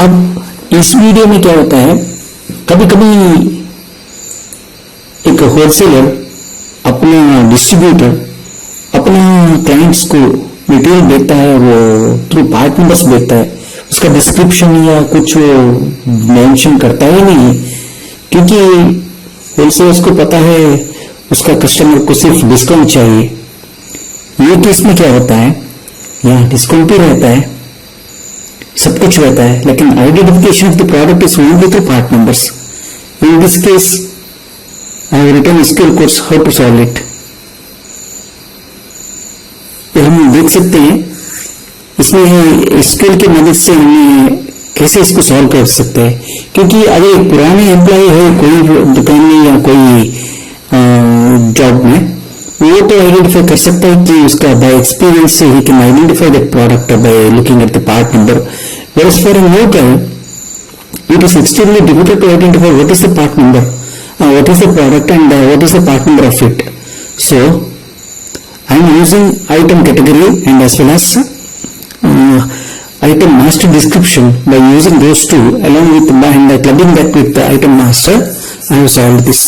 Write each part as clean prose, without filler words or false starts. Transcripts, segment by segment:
अब इस वीडियो में क्या होता है, कभी कभी एक होलसेलर अपना डिस्ट्रीब्यूटर अपना क्लाइंट्स को मटेरियल बेचता है, वो थ्रू पार्ट नंबर्स बेचता है, उसका डिस्क्रिप्शन या कुछ वो मेंशन करता ही नहीं है, क्योंकि होलसेलर्स को पता है उसका कस्टमर को सिर्फ डिस्काउंट चाहिए। ये केस में क्या होता है, यहाँ डिस्काउंट भी रहता है, सब कुछ रहता है, लेकिन identification of the product is only through part numbers. In this case I have written skill course how to solve it. हम देख सकते हैं इसमें स्किल की मदद से हमें कैसे इसको सॉल्व कर सकते हैं, क्योंकि अगर एक पुराने एम्प्लॉय है कोई दुकान में या कोई जॉब में, वो तो आइडेंटिफाई कर सकता है कि उसका बाय एक्सपीरियंस से he can identify the product by looking at the part number. whereas for a new guy it is extremely difficult to identify what is the part number, what is the product and what is the part number of it. So I am using item category and as well as item master description. By using those two along with and clubbing that with the item master, I have solved this.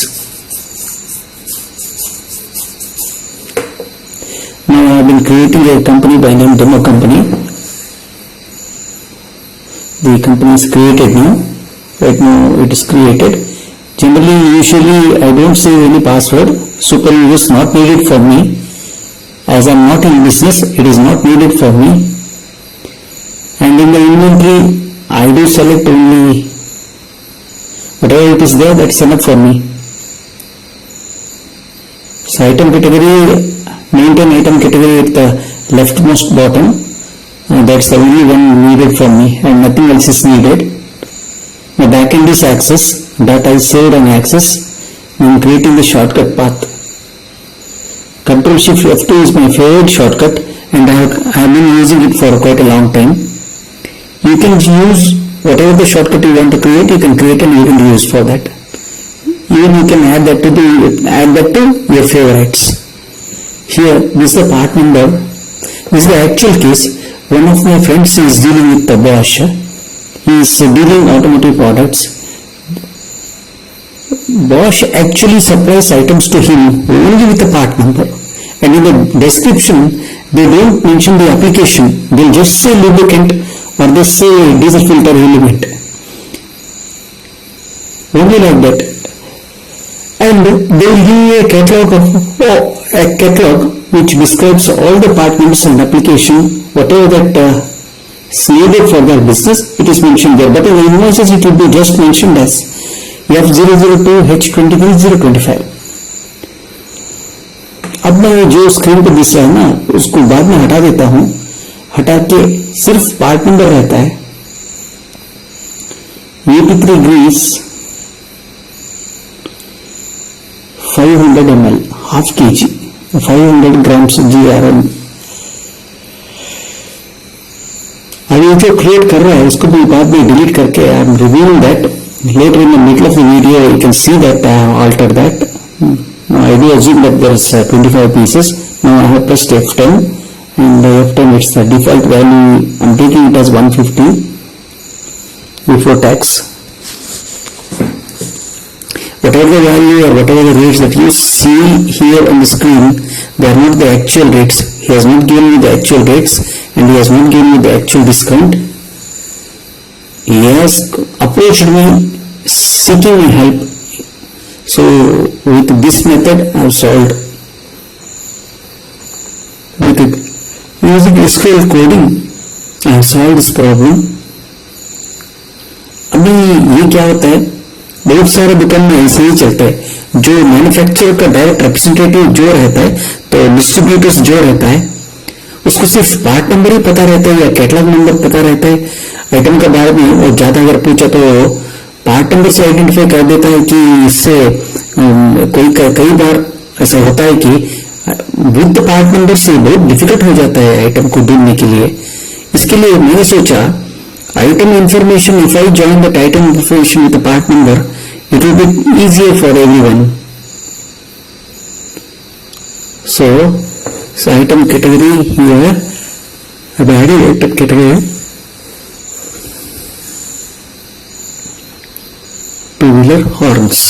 Now I have been creating a company by name Demo Company. The company is created now. Right now it is created. Generally, usually I don't save any password. Super is not needed for me. As I am not in business, it is not needed for me. And in the inventory, I do select only whatever it is there, that's enough for me. So item category, maintain item category at the leftmost bottom. That's the only one needed for me and nothing else is needed. My backend is access, data is saved on access. I am creating the shortcut path. Control Shift F2 is my favorite shortcut and I have been using it for quite a long time. You can use whatever the shortcut you want to create, you can create and you can use for that. Even you can add that to your favorites. Here, this is the part number. This is the actual case. One of my friends is dealing with the Bosch. He is dealing automotive products. Bosch actually supplies items to him only with the part number, and in the description they don't mention the application. They just say lubricant or they say diesel filter element, only like that. And they will give you a catalog which describes all the part numbers and application, whatever that is needed for their business, it is mentioned there. But in the invoices it will be just mentioned as F002 H23025. अब मैं जो screen पर दिख रहा है ना, उसको बाद में हटा देता हूं, हटा के सिर्फ पार्ट नंबर रहता है। UP3 grease 500 ml, half kg, 500 grams GRM। अब ये जो क्रिएट कर रहा है उसको भी बाद में डिलीट करके I am reviewing that later in the middle of the video. You can see that I have altered that. Now I do assume that there is 25 pieces. Now I have pressed F10 and F10 it's the default value. I am taking it as 150 before tax. Whatever the value or whatever the rates that you see here on the screen, they are not the actual rates. He has not given me the actual rates and he has not given me the actual discount. He has approached me seeking my help. So with this method I have solved. With it, using SQL coding I have solved this problem. अभी ये क्या होता है, बहुत सारे दुकान में ऐसे ही चलता है, जो मैन्युफैक्चरर का डायरेक्ट रिप्रेजेंटेटिव जो रहता है, तो डिस्ट्रीब्यूटर्स जो रहता है, उसको सिर्फ पार्ट नंबर ही पता रहता है या कैटलॉग नंबर पता रहता है। आइटम के बारे में और ज्यादा अगर पूछा तो पार्ट नंबर से आइडेंटिफाई कर देता है कि इससे कई बार ऐसा होता है कि विद पार्ट नंबर से बहुत डिफिकल्ट हो जाता है आइटम को ढूंढने के लिए। इसके लिए मैंने सोचा item information, if I join that item information with the part number, it will be easier for everyone. So item category here, I have added item category. two-wheeler horns.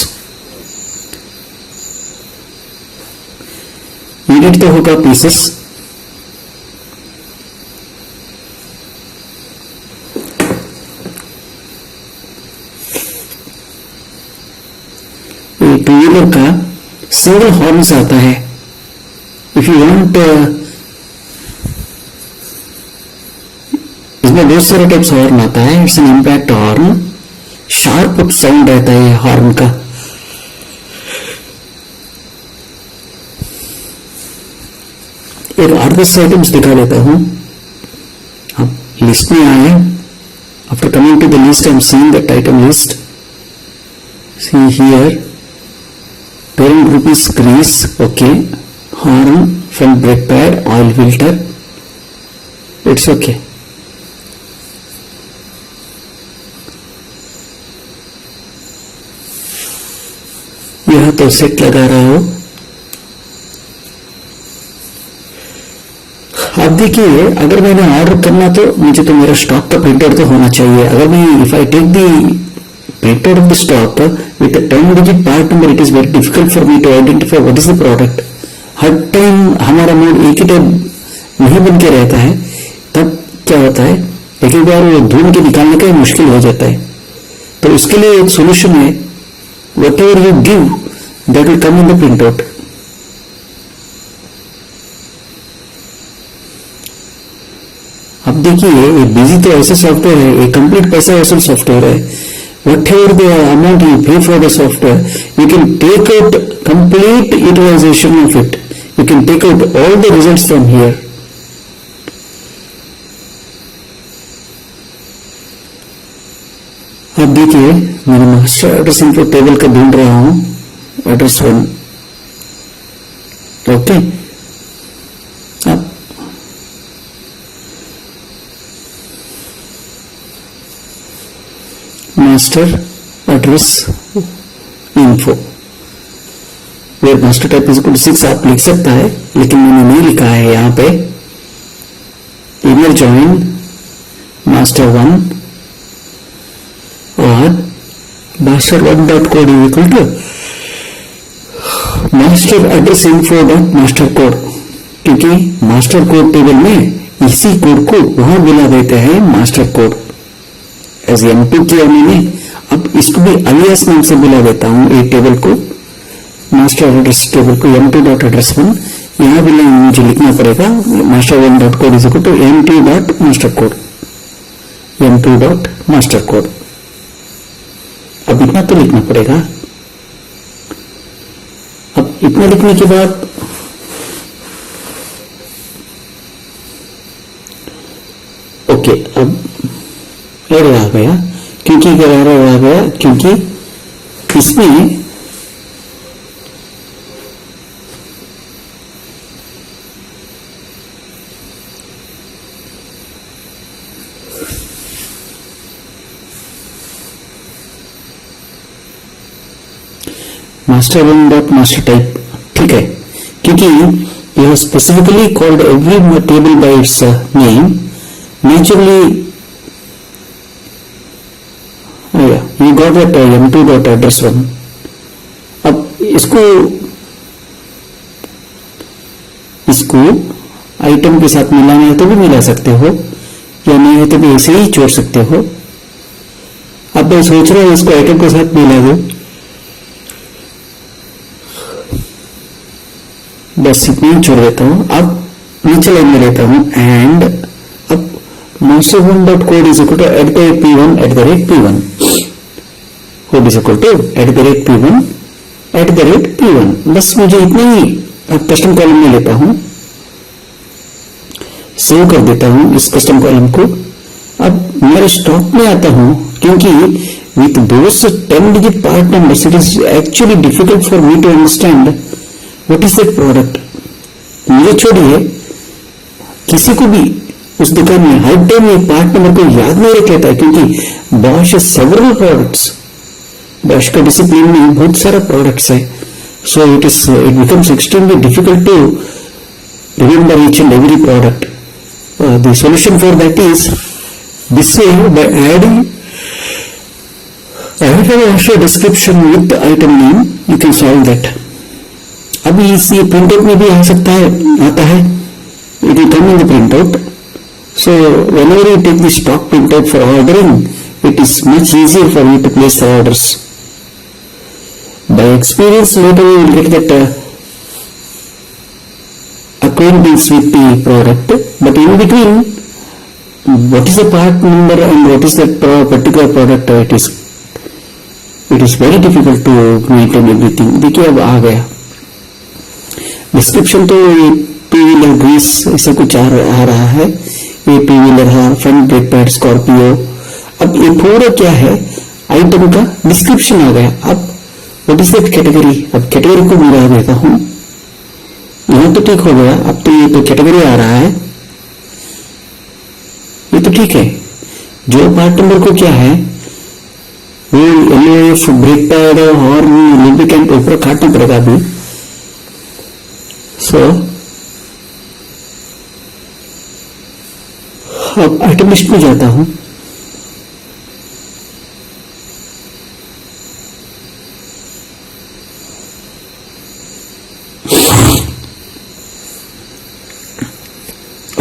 Edit the hookah pieces. Two-wheeler का single horns आता है. If you want, इसमें बहुत सारे types horn आता है. It's an impact horn, sharp sound रहता है हॉर्न का. एक 8-10 आइटम्स दिखा देता हूं. अब लिस्ट में आए. After coming to the list, I am seeing that item list. See here, parent group is grease, okay. Horn, front brake pad, oil filter, it's okay. यह तो सेट लगा रहा हो. अब देखिए, अगर मैंने ऑर्डर करना तो मुझे तो मेरा स्टॉक का प्रिंटर तो होना चाहिए. अगर मैं if I take the printer of the stock with a 10-digit part number, it is very difficult for me to identify what is the product. Her time हमारा मोड एक ही टाइप नहीं बन के रहता है. तब क्या होता है, एक बार वो ढूंढ के निकालने का मुश्किल हो जाता है. तो उसके लिए एक सोल्यूशन है, what ever you give that will come in the print out. अब देखिए, ये बिजी तो ऐसे सॉफ्टवेयर है, ये कंप्लीट पैसा वसूल सॉफ्टवेयर है. Whatever the amount you pay for the software, you can take out complete utilization of it. You can take out all the results from here. अब देखिए, मैं मास्टर एड्रेस इनफो टेबल का ढूंढ रहा हूं. Address 1, okay. अब master address info, where master type is equal to 6 आप लिख सकता है, लेकिन मैंने नहीं लिखा है यहां पे. ईमेल ज्वाइन मास्टर 1 और master 1 dot code is equal to master address info dot master code, क्योंकि मास्टर कोड टेबल में इसी कोड को वहां बुला देते हैं मास्टर कोड. एज M2 किया मैंने. अब इसको भी अलियास नाम से बुला देता हूं. ए टेबल को, मास्टर एड्रेस टेबल को M2 डॉट एड्रेस 1, यहां भी मुझे लिखना पड़ेगा master 1 dot code is equal to M2 dot master code, M2 dot master code. अब इतना तो लिखना पड़ेगा. अब इतना लिखने के बाद ओके, अब एरर आ गया. क्योंकि एरर आ गया क्योंकि इसमें मास्टर 1 डॉट मास्टर टाइप, ठीक है, क्योंकि यह specifically called every table by it's name. Naturally you got that M2 dot address 1. अब इसको आइटम के साथ मिलाना है तो भी मिला सकते हो, या नहीं है तो भी ऐसे ही छोड़ सकते हो. अब मैं सोच रहा हूं इसको आइटम के साथ मिला दो. बस इतना ही छोड़ देता हूं. अब नीचे लाइन में लेता हूं एंड अब master 1 dot code is equal to @p1 @p1 code is equal to @p1 @p1. बस मुझे इतना ही अब कस्टम कॉलम में लेता हूं, सेव कर देता हूं इस कस्टम कॉलम को. अब मेरे स्टॉक में आता हूं, क्योंकि with those 10 digit part numbers it is actually difficult for me to understand what is that product. मुझे छोड़िए, किसी को भी उस दुकान में हर टाइम ये पार्ट नंबर को याद नहीं रख लेता है, क्योंकि बॉश है सेवरल प्रोडक्ट्स. बॉश का डिसिप्लिन में बहुत सारे प्रोडक्ट्स है. So it becomes extremely difficult to remember each and every product. The solution for that is this way, by adding wherever after description with item name you can solve that. अब ये printout में भी आ सकता है, आता है, it will come in the printout. So whenever you take the stock printout for ordering, it is much easier for you to place the orders. By experience later you will get that acquaintance with the product, but in between what is the part number and what is that particular product, it is very difficult to maintain everything. देखिए अब आ गया description, तो ये two wheeler Greece ऐसा कुछ आ रहा है, ये टू व्हीलर है, फ्रंट ब्रेक पैड स्कॉर्पियो. अब ये पूरा क्या है, आइटम का डिस्क्रिप्शन आ गया. अब व्हाट इज दैट कैटेगरी, अब कैटेगरी को मिला देता हूं, यहां तो ठीक हो गया. अब तो ये तो कैटेगरी आ रहा है, ये तो ठीक है. जो पार्ट नंबर को क्या है वो एलओएफ ब्रेक पैड और लुब्रिकेंट ऊपर काटना पड़ेगा अभी. सो अब आइटम लिस्ट में जाता हूं.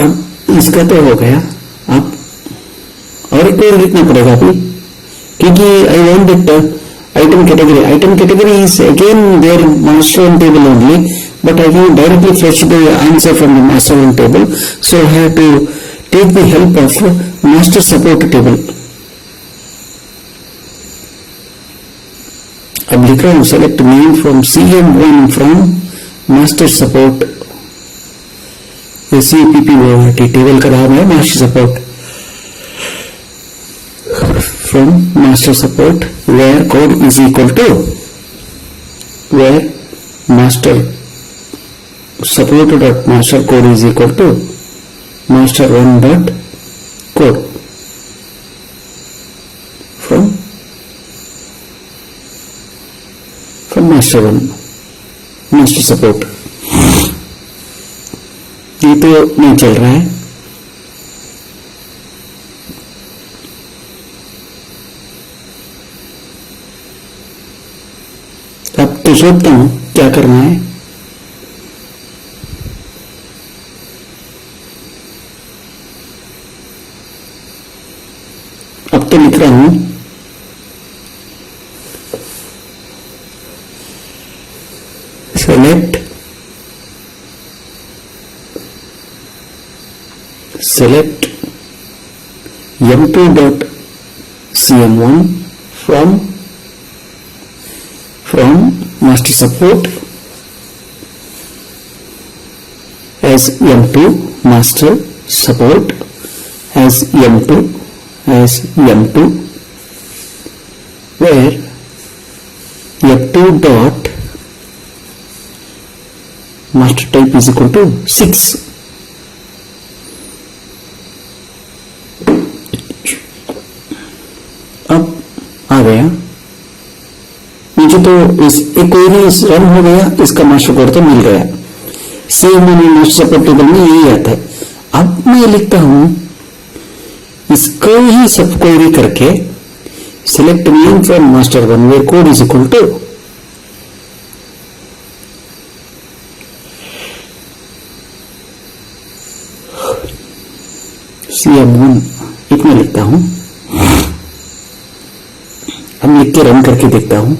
अब इसका तो हो गया. अब और एक और लिखना पड़ेगा अभी, क्योंकि I want that item category. Item category is again their master one table only, but I can directly fetch the answer from the master one table. So I have to take the help of master support table. अब लिख रहा हूं select name from CM1 from master support. CPP table का नाम है master support. From master support where code is equal to where master support dot master code is equal to master one dot code from master one master support. ये तो नहीं चल रहा है. अब तो सोचता हूं क्या करना है. अब तो लिख रहा हूं select m2 dot cm1 from master support as m2 master support as m2 where f2 dot master type is equal to 6. अब आ गया मुझे तो इस एक क्वेरी रन हो गया, इसका मास्टर कोड तो मिल गया. सेम मैंने मास्टर सपोर्ट टेबल में यही आता है. अब मैं लिखता हूं इसको ही सब क्वेरी करके select name from master one where code is equal to CM1 इतना लिखता हूं. अब लिख के रन करके देखता हूं.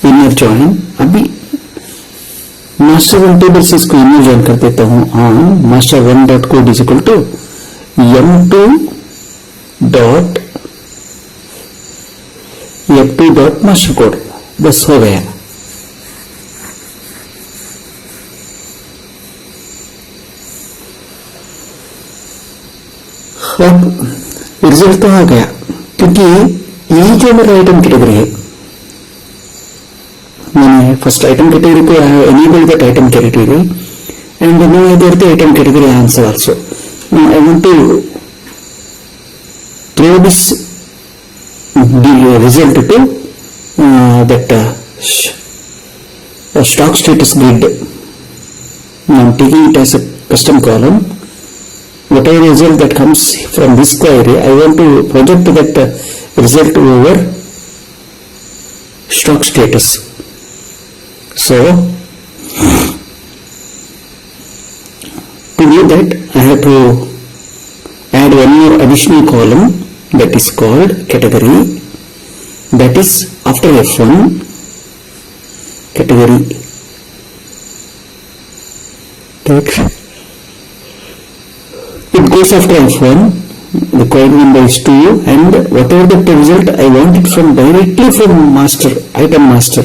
इनर जॉइन, अभी मास्टर वन टेबल से इसको इनर जॉइन कर देता हूं. हाँ, master one dot code is equal to m2 dot master code. बस हो गया. अब रिजल्ट तो आ गया, क्योंकि यही जो मेरा आइटम कैटेगरी है, मैंने फर्स्ट आइटम कैटेगरी को enable that item category and now I get the item category answer also. Now I want to throw this result to that stock status grid. Now I'm taking it as a custom column whatever result that comes from this query, I want to project that result over stock status. So to do that, I have to add one more additional column that is called category, that is after F1 category text. It goes after F1, the query number is 2, and whatever the result I want it from directly from master, item master.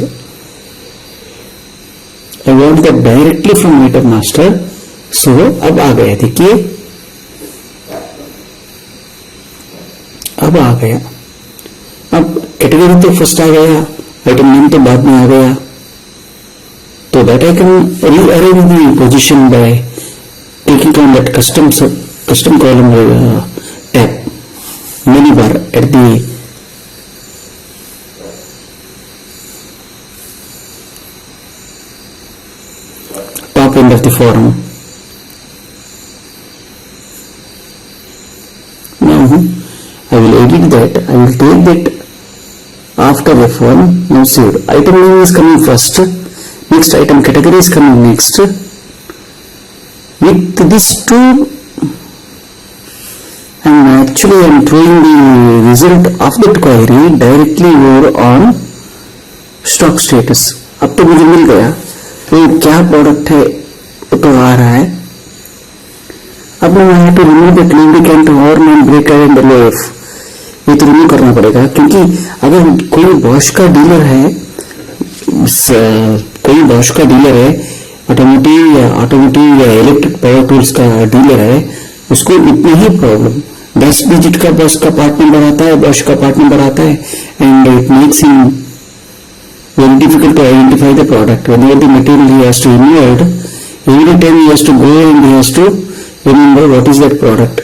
I want that directly from item master. So अब आ गया, देखिए अब आ गया. अब category तो first आ गया, item name तो बाद में आ गया. तो that I can rearrange the position by clicking on that custom column tab menu bar at the top end of the form. Now I will edit that. I will take that after F1. Now see, item name is coming first, next item category is coming next. With these two, and actually I am throwing the result of that query directly over on stock status. अब तो मुझे मिल गया तो क्या product है वो तो आ रहा है. अब मैं यहाँ पे रिमूव द lubricant और नॉन ब्रेकर एंड LOF, ये तो रिमूव करना पड़ेगा, क्योंकि अगर कोई बॉश का डीलर है, कोई बॉश का डीलर है, ऑटोमोटिव या इलेक्ट्रिक पावर टूल्स का डीलर है, उसको इतनी ही प्रॉब्लम 10 डिजिट का बॉश का पार्ट नंबर आता है, बॉश का पार्ट नंबर आता है, and it makes him very difficult to identify the product. Whenever the material he has to invert, every time he has to go and he has to remember what is that product.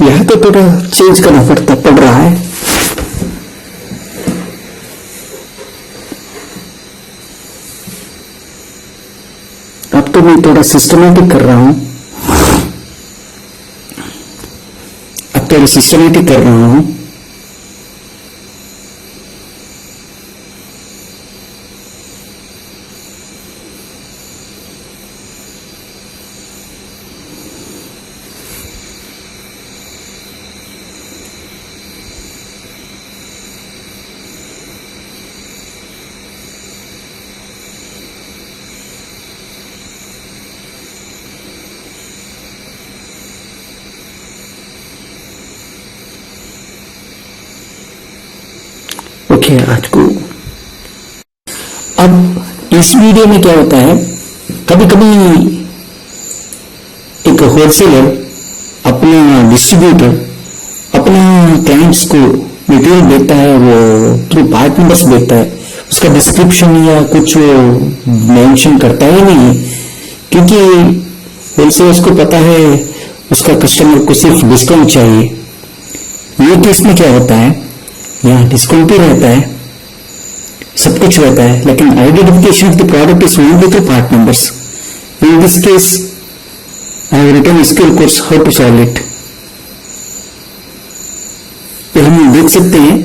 यह तो थोड़ा change करना पड़ रहा है. अब तो मैं थोड़ा सिस्टमेटिक कर रहा हूं, ओके. आज को अब इस वीडियो में क्या होता है, कभी कभी एक होलसेलर अपना डिस्ट्रीब्यूटर अपना क्लाइंट्स को मटेरियल देता है, वो थ्रू पार्ट नंबर्स देता है, उसका डिस्क्रिप्शन या कुछ मेंशन करता ही नहीं है, क्योंकि होलसेलर्स को पता है उसका कस्टमर को सिर्फ डिस्काउंट चाहिए. ये केस में क्या होता है, यहाँ डिस्काउंट भी रहता है, सब कुछ रहता है, लेकिन identification of the product is only through part numbers. In this case I have written skill course how to solve it. तो हम देख सकते हैं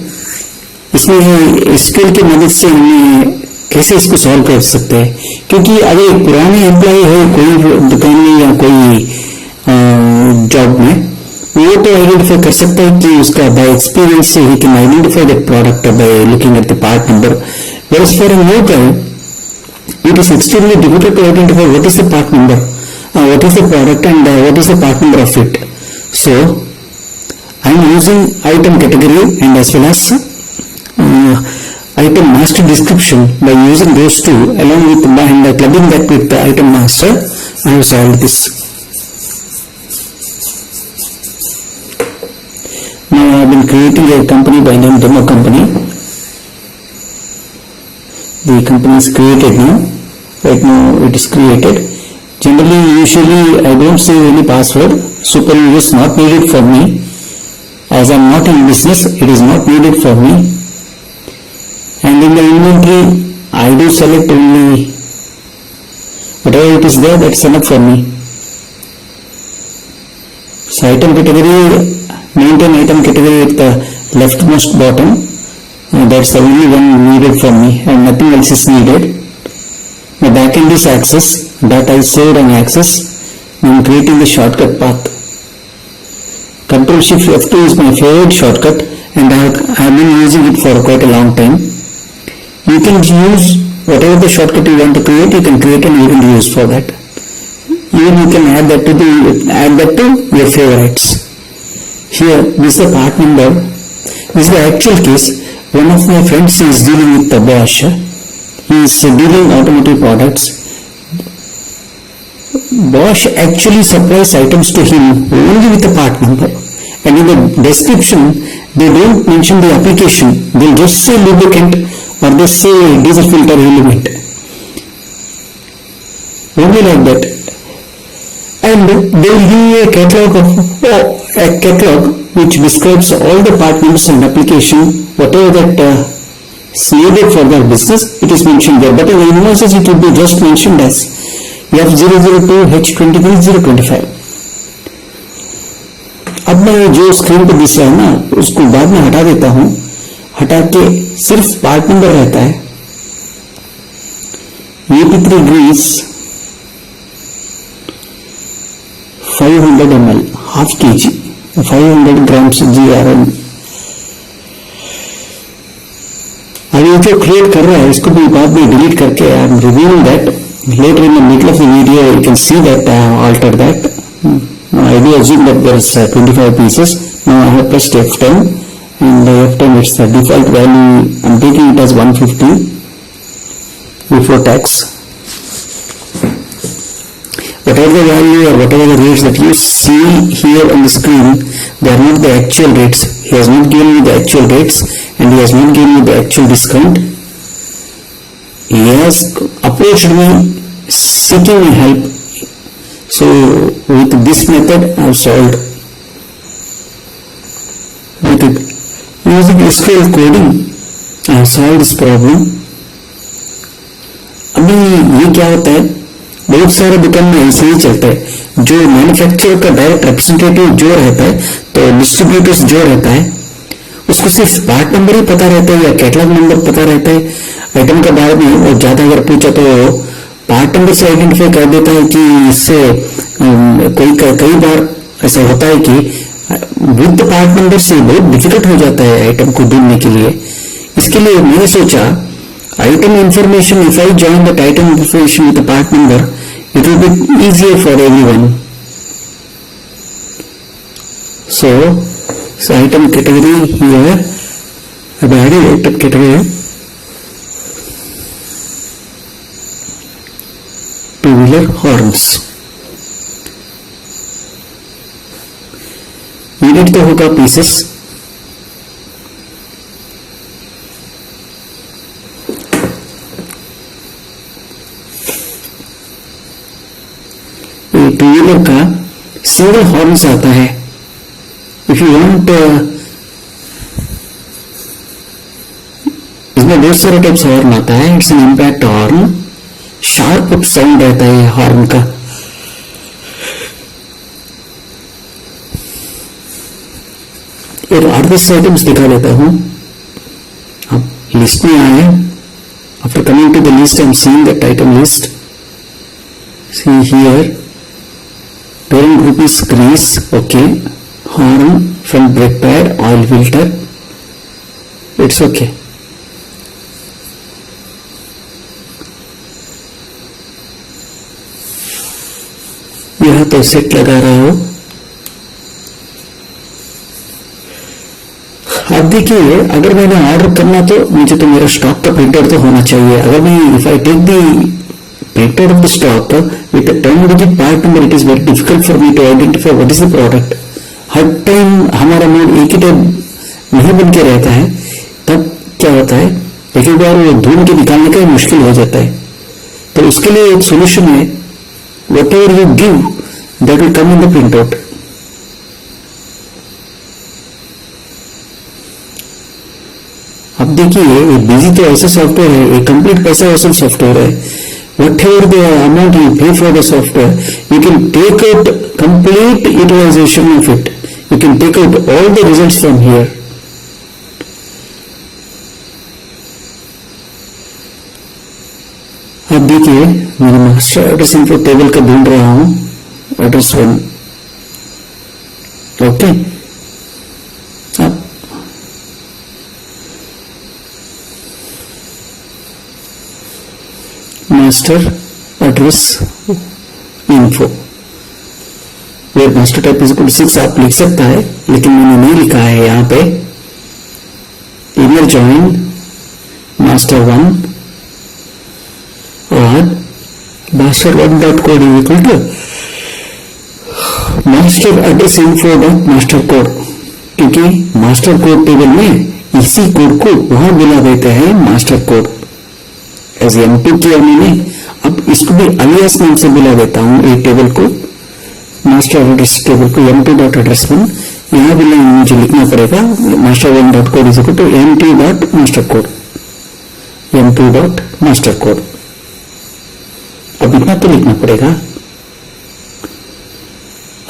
इसमें स्किल की मदद से हमें कैसे इसको सॉल्व कर सकते हैं, क्योंकि अगर एक पुराने एम्प्लॉय है कोई दुकान में या कोई जॉब में, वो तो आइडेंटिफाई कर सकता है कि उसका बाय एक्सपीरियंस से he can identify that product by looking at the part number. Whereas for a new guy, it is extremely difficult to identify what is the part number, what is the product, and what is the part number of it. So I am using item category and as well as item master description. By using those two along with and clubbing that with the item master, I have solved this. Now I have been creating a company by name Demo Company. The company is created now. Right now it is created. Generally, usually I don't save any password. Super user is not needed for me. As I am not in business, it is not needed for me. And in the inventory, I do select only whatever it is there, that's enough for me. So item category, maintain item category at the leftmost bottom. That's the only one needed for me and nothing else is needed. My backend is access, that I saved and access. I am creating the shortcut path. Control Shift F2 is my favorite shortcut and I have been using it for quite a long time. You can use whatever the shortcut you want to create, you can create and you can use for that. Even you can add that to your favorites. Here, this is the part number. This is the actual case. One of my friends is dealing with the Bosch. He is dealing automotive products. Bosch actually supplies items to him only with the part number. And in the description, they don't mention the application. They'll just say lubricant or they say diesel filter element. Only like that. And they will give you a catalog which describes all the part numbers and application, whatever that is needed for their business, it is mentioned there. But in the invoices, it will be just mentioned as F002 H23025. अब मैं जो screen पर दिख रहा है ना, उसको बाद में हटा देता हूं. हटा के सिर्फ पार्ट नंबर रहता है. AP3 grease 500 ml, half kg, 500 grams GRM. अभी जो क्रिएट कर रहा है इसको भी बाद में डिलीट करके I am reviewing that later in the middle of the video. You can see that I have altered that. I do assume that there is 25 pieces. Now I have pressed F10 and F10 is the default value. I am taking it as 150 before tax. Whatever the value or whatever the rates that you see here on the screen, they are not the actual rates. He has not given me the actual rates and he has not given me the actual discount. He has approached me seeking my help. So with this method I have solved. With using SQL coding I have solved this problem. अभी ये क्या होता है, बहुत सारे दुकान में ऐसे ही चलता है. जो मैन्युफैक्चरर का डायरेक्ट रिप्रेजेंटेटिव जो रहता है, तो डिस्ट्रीब्यूटर्स जो रहता है, उसको सिर्फ पार्ट नंबर ही पता रहता है या कैटलॉग नंबर पता रहता है. आइटम के बारे में और ज्यादा अगर पूछा तो पार्ट नंबर से आइडेंटिफाई कर देता है कि इससे कई बार ऐसा होता है कि विद पार्ट नंबर से बहुत डिफिकल्ट हो जाता है आइटम को ढूंढने के लिए. इसके लिए मैंने सोचा item information, if I join that item information with the part number, it will be easier for everyone. So item category here, I have added item category, two-wheeler horns. Needed तो होगा pieces. टू व्हीलर का single horns आता है. If you want, इसमें बहुत सारे types horn आता है. It's an impact horn, sharp sound रहता है हॉर्न का. और अदर्स आइटम्स दिखा देता हूं. अब लिस्ट में आए. After coming to the list I am seeing that item list. See here parent group is grease, okay. Horn, front brake pad, oil filter, it's okay. यह तो सेट लगा रहा हो. अब देखिए, अगर मैंने ऑर्डर करना तो मुझे तो मेरा स्टॉक का प्रिंटर तो होना चाहिए. अगर मैं if I take the printer of the stock with a 10-digit part number, it is very difficult for me to identify what is the product. Her time हमारा मूड एक ही टाइप नहीं बन के रहता है. तब क्या होता है, एक बार वो ढूंढ के निकालने का मुश्किल हो जाता है. तो उसके लिए एक सोल्यूशन है. whatever you give, that will come in the printout. अब देखिए ये बिजी तो ऐसा सॉफ्टवेयर है, ये कंप्लीट पैसा वसूल सॉफ्टवेयर है. Whatever the amount you pay for the software, you can take out complete utilization of it. You can take out all the results from here. अब देखिए मैंने मास्टर एड्रेस इन्फो टेबल का ढूंढ रहा हूं, एड्रेस 1. ओके, अब master address info where master type is equal to 6 आप लिख सकता है, लेकिन मैंने नहीं लिखा है यहां पे. इनर जॉइन मास्टर 1 और master 1 dot code is equal to master address info dot master code, क्योंकि मास्टर कोड टेबल में इसी कोड को वहां बुला देते हैं मास्टर कोड. एज M2 किया मैंने, अब इसको भी अलियास नाम से बुला देता हूं. एक टेबल को, मास्टर एड्रेस टेबल को M2 डॉट एड्रेस 1, यहां भी मुझे लिखना पड़ेगा master 1 dot code is equal to M2 dot master code, M2 dot master code. अब इतना तो लिखना पड़ेगा.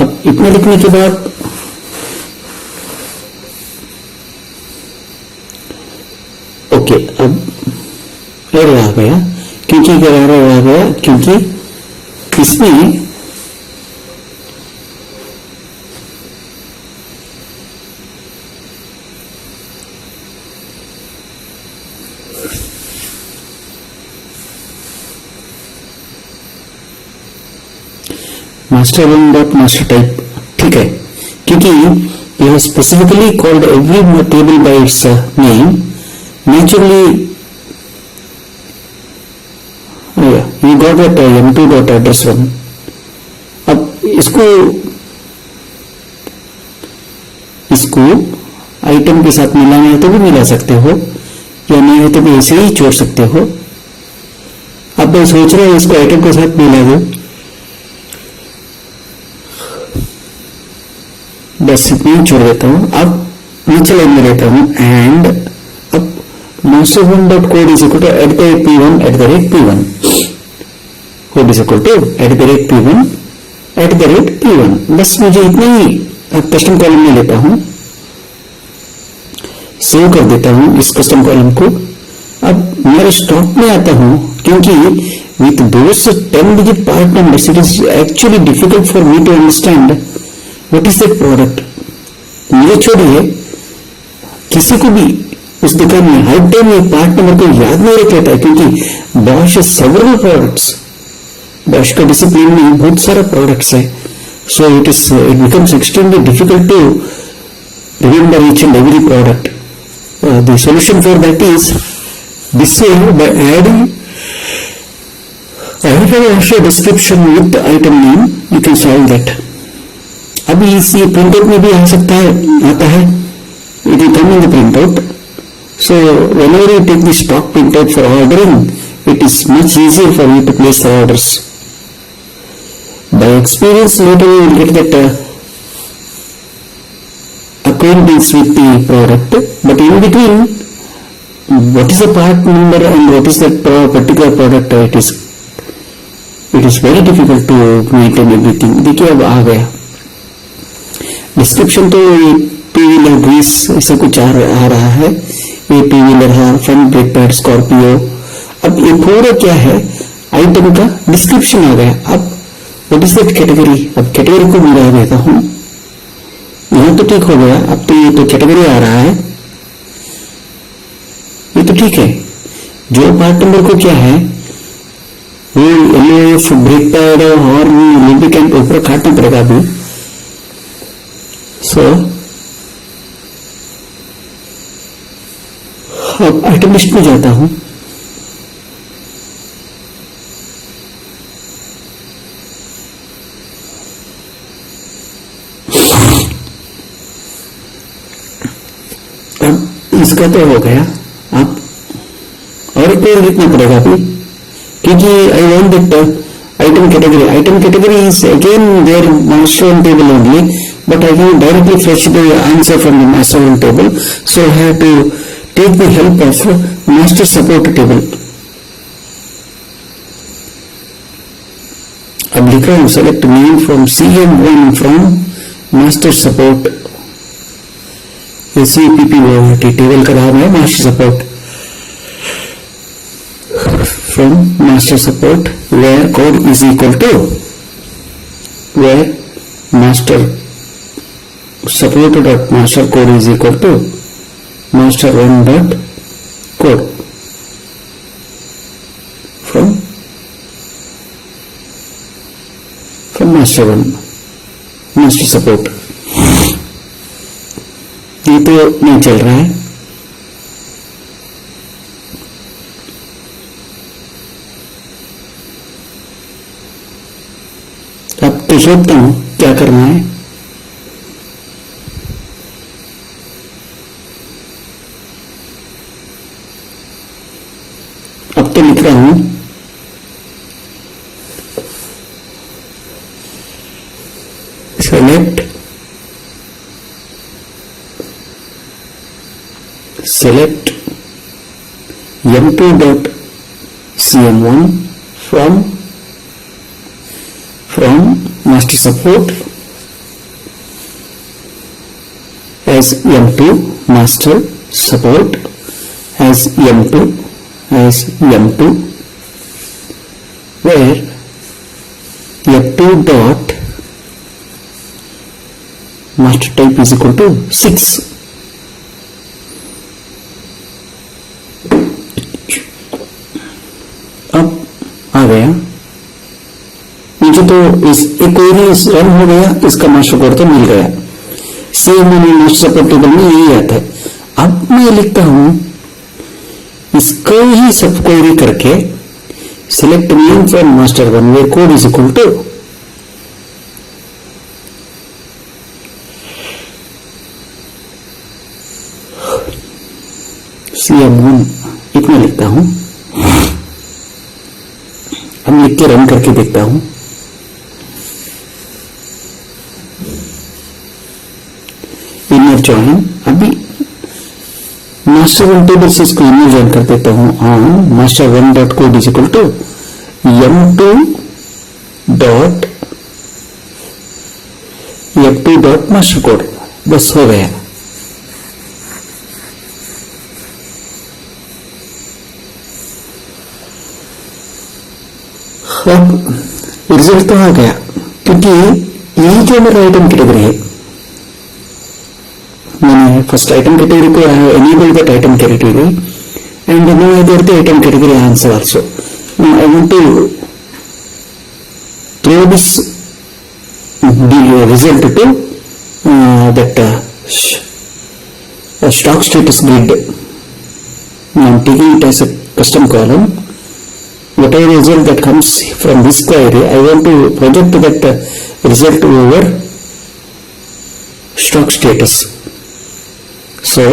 अब इतना लिखने के बाद ओके, अब एरर आ गया. क्योंकि एरर आ गया क्योंकि इसमें मास्टर 1 डॉट मास्टर टाइप, ठीक है, क्योंकि यह specifically called every table by it's name. Naturally you got that M2 dot address 1. अब इसको आइटम के साथ मिलाना है तो भी मिला सकते हो, या नहीं है तो भी ऐसे ही छोड़ सकते हो. अब मैं सोच रहा हूं इसको आइटम के साथ मिला दो, बस इतना छोड़ देता हूं. अब नीचे लाइन में लेता हूं एंड अब master 1 dot code is equal to @p1 @p1 code is equal to @p1 @p1. बस मुझे इतना ही अब कस्टम कॉलम में लेता हूं, सेव कर देता हूं इस कस्टम कॉलम को. अब मेरे स्टॉक में आता हूं, क्योंकि with those 10 digit part numbers it is actually difficult for me to understand what is that product. मुझे छोड़िए, किसी को भी उस दुकान में हर टाइम ये पार्ट नंबर को याद नहीं रख लेता है, क्योंकि बॉश सेवरल प्रोडक्ट्स, बॉश का डिसिप्लिन में बहुत सारा प्रोडक्ट्स है. So it becomes extremely difficult to remember each and every product. The solution for that is this way, by adding description with item name you can solve that. अभी इसी printout में भी आ सकता है, आता है, it will come in the printout. So whenever you take the stock printout for ordering, it is much easier for you to place the orders. By experience, later you will get that acquaintance with the product. But in between, what is the part number and what is that particular product, it is very difficult to maintain everything. देखिए अब आ गया description. तो two wheeler Greece ऐसा कुछ आ रहा है, ये two wheeler है, फ्रंट ब्रेक पैड स्कॉर्पियो. अब ये पूरा क्या है, आइटम का डिस्क्रिप्शन आ गया. अब व्हाट इज दैट कैटेगरी, अब कैटेगरी को मिला देता हूं. यहां तो ठीक हो गया. अब तो ये तो कैटेगरी आ रहा है, ये तो ठीक है. जो पार्ट नंबर को क्या है वो LOF ब्रेक पैड और लुब्रिकेंट ऊपर काटना पड़ेगा अभी. सो अब आइटम लिस्ट में जाता हूं. अब इसका तो हो गया. अब और एक पेड़ लिखना पड़ेगा अभी, क्योंकि I want that Item category is again their master one table only, but I can directly fetch the answer from the master one table, so I have to take the help of master support table. अब लिख रहा हूँ select name from CM1 from master support. SEPPORT table का नाम है master support. From master support where code is equal to, where master support dot master code is equal to master one dot code from master one master support. ये तो नहीं चल रहा है. अब तो सोचता हूं क्या करना है. अब तो लिख रहा हूं select m2 dot cm1 from master support as m2 master support as m2 where f2 dot master type is equal to 6. अब आ गया मुझे तो इस क्वेरी रन हो गया, इसका मास्टर कोड तो मिल गया. CM1 मास्टर सपोर्ट टेबल में यही आता है. अब मैं लिखता हूं इसको ही सब क्वेरी करके select name from master one where code is equal to CM1 इतना लिखता हूं. अब लिख के रन करके देखता हूं. Inner join. अभी मास्टर वन टेबल से इसको इनर जॉइन कर देता हूं on master one dot code is equal to m2 dot f2 dot master code. बस हो गया. अब रिजल्ट तो आ गया क्योंकि यही जो मेरा आइटम कैटेगरी है, मैंने फर्स्ट आइटम कैटेगरी को enable that item category and now I get the item category answer also. Now I want to throw this result to that stock status grid. Now I'm taking it as a custom column. Whatever result that comes from this query, I want to project that result over stock status. So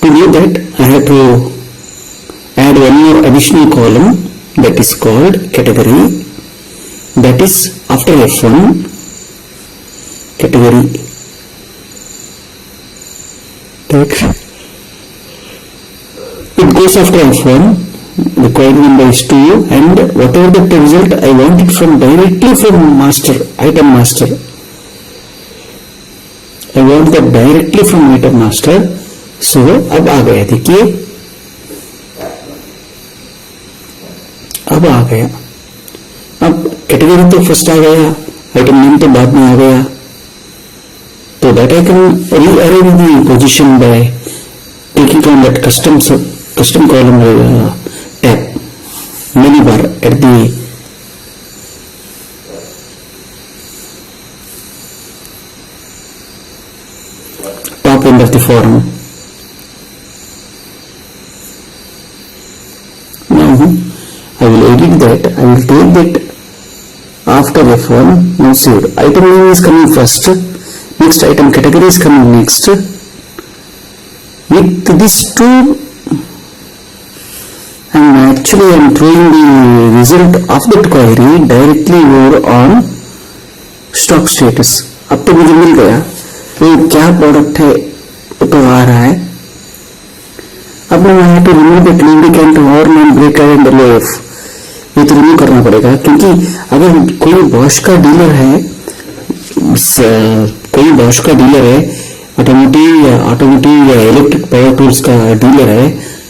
to do that, I have to add one more additional column that is called category. That is after F1 category text. It goes after F1, the query number is 2, and whatever the result I want it from directly from master, item master. I want that directly from item master. So अब आ गया, देखिए अब आ गया. अब category तो first आ गया, item name तो बाद में आ गया. तो that I can rearrange the position by taking on that custom column tab menu bar at the top end of the form. Now I will edit that. I will take that after F1. Now see, item name is coming first, next item category is coming next. With these two I am actually I am throwing the result of that query directly over on stock status. अब तो मुझे मिल गया वो क्या product है तो आ रहा है. अब मैं वहां पे रिमूव द lubricant और नॉन ब्रेकर एंड लोफ ये तो रिमूव करना पड़ेगा, क्योंकि अगर कोई बॉश का डीलर है ऑटोमोटिव या इलेक्ट्रिक पावर टूल्स का डीलर है,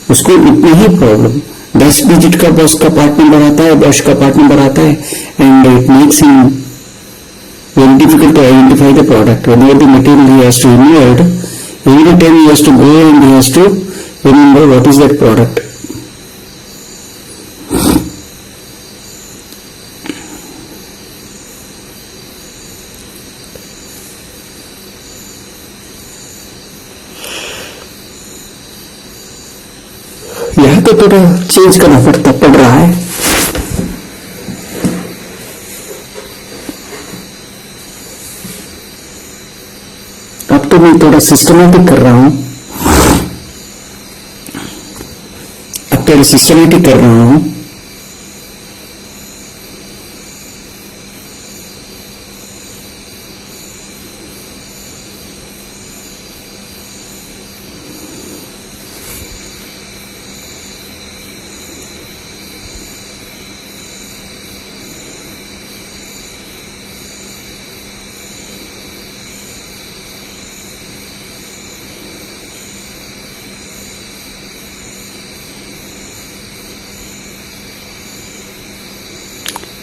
उसको इतनी ही प्रॉब्लम 10 डिजिट का बॉश का पार्ट नंबर आता है, बॉश का पार्ट नंबर आता है, and it makes him very difficult to identify the product. Whenever the material he has to invert, every time he has to go and he has to remember what is that product. यहाँ तो थोड़ा change करना पड़ रहा है. अब तो मैं थोड़ा सिस्टमैटिक कर रहा हूं.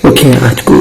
ओके, आज को